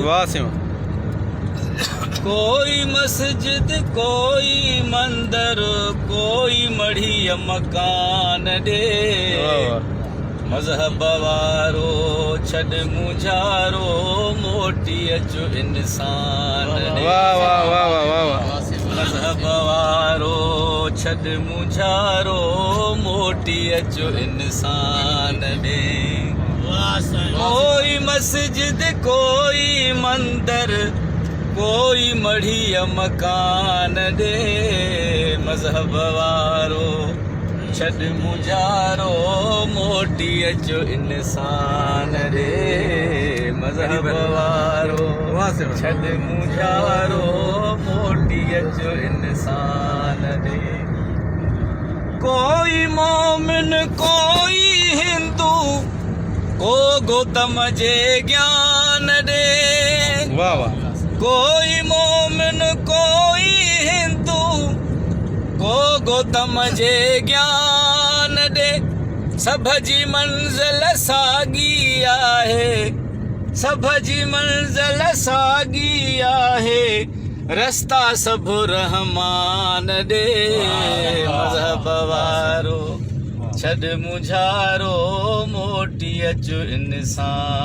वाह से वाह। कोई मस्जिद कोई मंदिर कोई मढ़ीअ मकान ॾे मज़हब वारो छॾ मुझारो मोटी अचो इंसान ॾे वाह वाह वाह वाह वाह वाह। मज़हब वारो छॾ मुझारो मोटी अचो इंसान ॾे कोई मस्जिद कोई मंदिर कोई मढ़ीअ मकान ॾे मज़हब वारो छॾ मुझारो मोटी अचो इंसान ॾे मज़हब वारो छॾ मुझारो मोटी अचो इंसान ॾे कोई मोमिन कोई हिंदू को गौतम जे ज्ञान ॾे वाह वाह। कोई मोमिन कोई हिंदू को गौतम जे ज्ञान ॾे सभ जी मंज़िल साॻी आहे सभ जी मंज़िल साॻी आहे रस्ता सभु रहमान ॾे मज़हब वारो छॾ मुझारो मोटी अचो इंसान